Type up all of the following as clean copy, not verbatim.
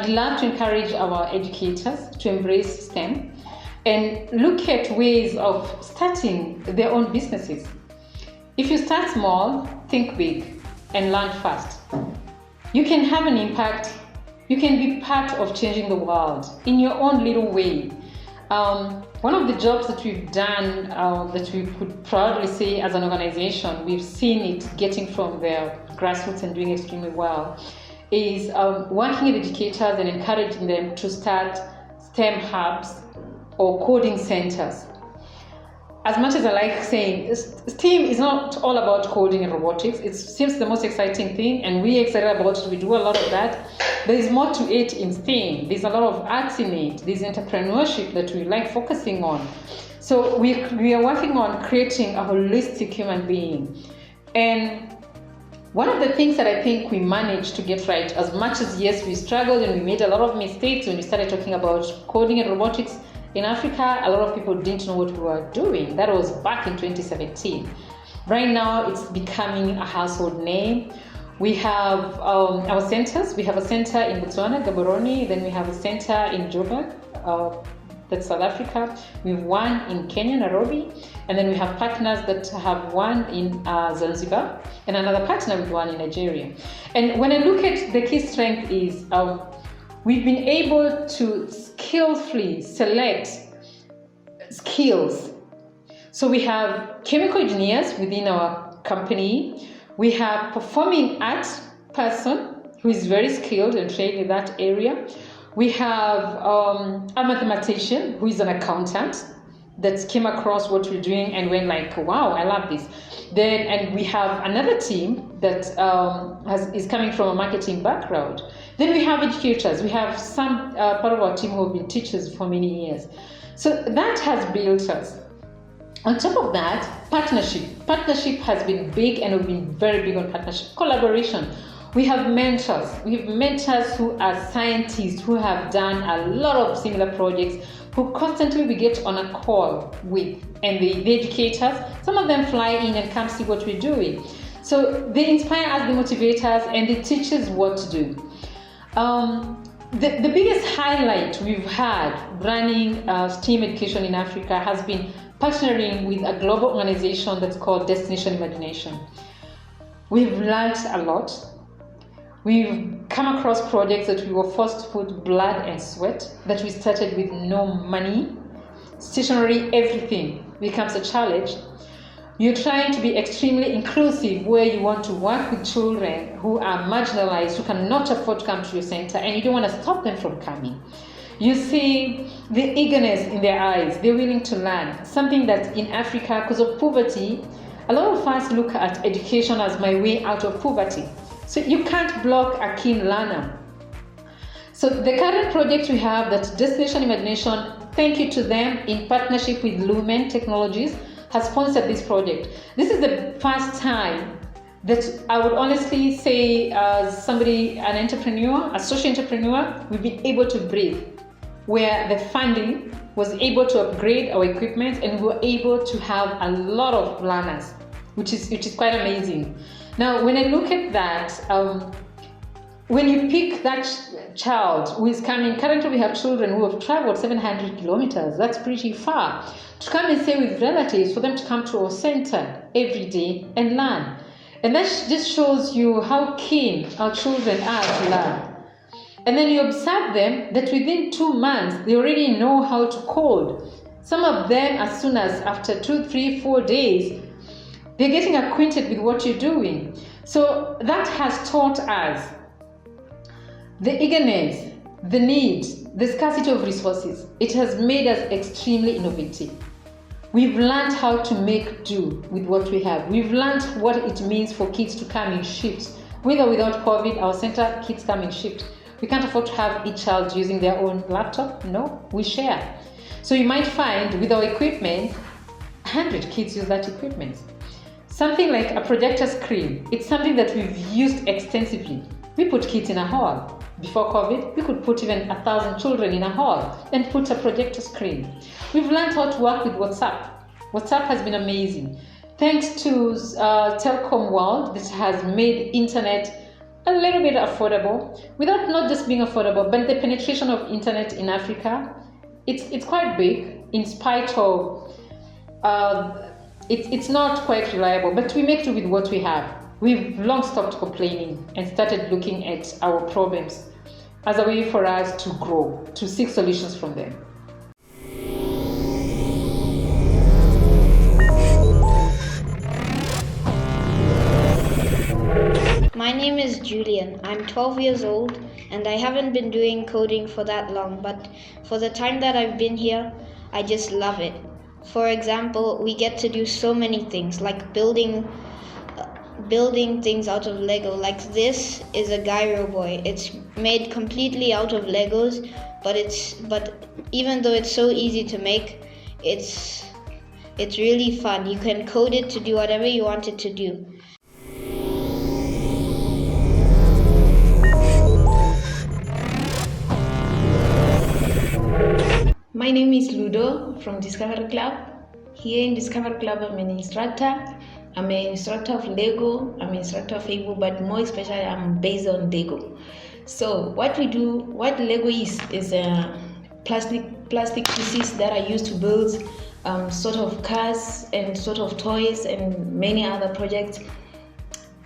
I'd love to encourage our educators to embrace STEM and look at ways of starting their own businesses. If you start small, think big and learn fast. You can have an impact. You can be part of changing the world in your own little way. One of the jobs that we've done, that we could proudly say as an organization, we've seen it getting from the grassroots and doing extremely well, is working with educators and encouraging them to start STEM hubs or coding centers. As much as I like saying, STEM is not all about coding and robotics. It seems the most exciting thing, and we're excited about it. We do a lot of that. There is more to it in STEM. There's a lot of arts in it. There's entrepreneurship that we like focusing on. So we are working on creating a holistic human being. And one of the things that I think we managed to get right, as much as yes, we struggled and we made a lot of mistakes when we started talking about coding and robotics in Africa, a lot of people didn't know what we were doing. That was back in 2017. Right now, it's becoming a household name. We have our centers. We have a center in Botswana, Gaborone. Then we have a center in Joburg, that's South Africa. We have one in Kenya, Nairobi. And then we have partners that have one in Zanzibar and another partner with one in Nigeria. And when I look at the key strength is we've been able to skillfully select skills. So we have chemical engineers within our company. We have performing arts person who is very skilled and trained in that area. We have a mathematician who is an accountant that came across what we're doing and went like, wow, I love this. And we have another team that is coming from a marketing background. Then we have educators. We have some part of our team who have been teachers for many years. So that has built us. On top of that, partnership. Partnership has been big, and we've been very big on partnership. Collaboration. We have mentors. We have mentors who are scientists who have done a lot of similar projects, who constantly we get on a call with, and the educators, some of them fly in and come see what we're doing. So they inspire us, they motivate us, and they teach us what to do. The biggest highlight we've had running STEAM education in Africa has been partnering with a global organization that's called Destination Imagination. We've learned a lot. We've come across projects that we were forced to put blood and sweat, that we started with no money. Stationary, everything becomes a challenge. You're trying to be extremely inclusive, where you want to work with children who are marginalized, who cannot afford to come to your center, and you don't want to stop them from coming. You see the eagerness in their eyes. They're willing to learn. Something that in Africa, because of poverty, a lot of us look at education as my way out of poverty. So you can't block a keen learner. So the current project we have, that Destination Imagination, thank you to them, in partnership with Lumen Technologies, has sponsored this project. This is the first time that I would honestly say, as somebody, an entrepreneur, a social entrepreneur, we've been able to breathe, where the funding was able to upgrade our equipment, and we were able to have a lot of learners, which is quite amazing. Now, when I look at that, when you pick that child who is coming, currently we have children who have traveled 700 kilometers, that's pretty far, to come and stay with relatives, for them to come to our center every day and learn. And that just shows you how keen our children are to learn. And then you observe them that within 2 months, they already know how to code. Some of them, as soon as after 2, 3, 4 days, they're getting acquainted with what you're doing. So that has taught us the eagerness, the need, the scarcity of resources. It has made us extremely innovative. We've learned how to make do with what we have. We've learned what it means for kids to come in shifts. With or without COVID, our center kids come in shifts. We can't afford to have each child using their own laptop. No, we share. So you might find with our equipment, 100 kids use that equipment. Something like a projector screen, it's something that we've used extensively. We put kids in a hall. Before COVID, we could put even 1,000 children in a hall and put a projector screen. We've learned how to work with WhatsApp. WhatsApp has been amazing. Thanks to telecom world, this has made internet a little bit affordable, without not just being affordable, but the penetration of internet in Africa, it's quite big in spite of it's not quite reliable, but we make do with what we have. We've long stopped complaining and started looking at our problems as a way for us to grow, to seek solutions from them. My name is Julian. I'm 12 years old and I haven't been doing coding for that long, but for the time that I've been here, I just love it. For example, we get to do so many things like building things out of Lego. Like this is a gyro boy. It's made completely out of Legos, but even though it's so easy to make, it's really fun. You can code it to do whatever you want it to do. My name is Ludo from Discovery Club. Here in Discovery Club, I'm an instructor. I'm an instructor of Lego, I'm an instructor of Lego, but more especially I'm based on Lego. So what Lego is a plastic pieces that are used to build sort of cars and sort of toys and many other projects.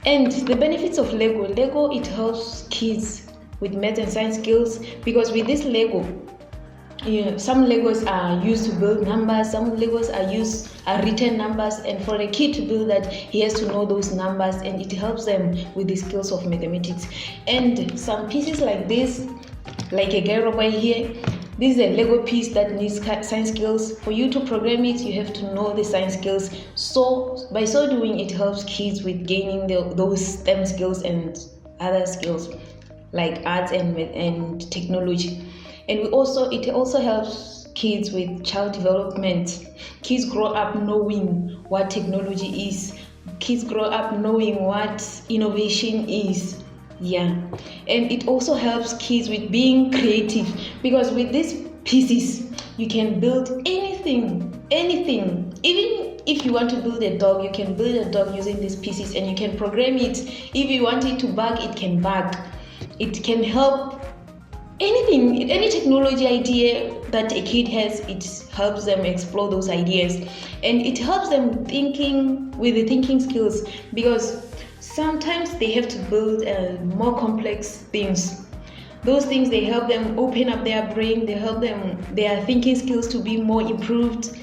And the benefits of Lego, it helps kids with math and science skills, because with this Lego, some Legos are used to build numbers, some Legos are written numbers, and for a kid to build that, he has to know those numbers, and it helps them with the skills of mathematics. And some pieces like this, like a gyro boy here, this is a Lego piece that needs science skills. For you to program it, you have to know the science skills. So by so doing, it helps kids with gaining those STEM skills and other skills like arts and technology. And it also helps kids with child development. Kids grow up knowing what technology is. Kids grow up knowing what innovation is. Yeah. And it also helps kids with being creative, because with these pieces, you can build anything. Even if you want to build a dog, you can build a dog using these pieces, and you can program it. If you want it to bark, it can bark. It can help anything, any technology idea that a kid has, it helps them explore those ideas, and it helps them thinking with the thinking skills, because sometimes they have to build more complex things. Those things, they help them open up their brain, they help them their thinking skills to be more improved,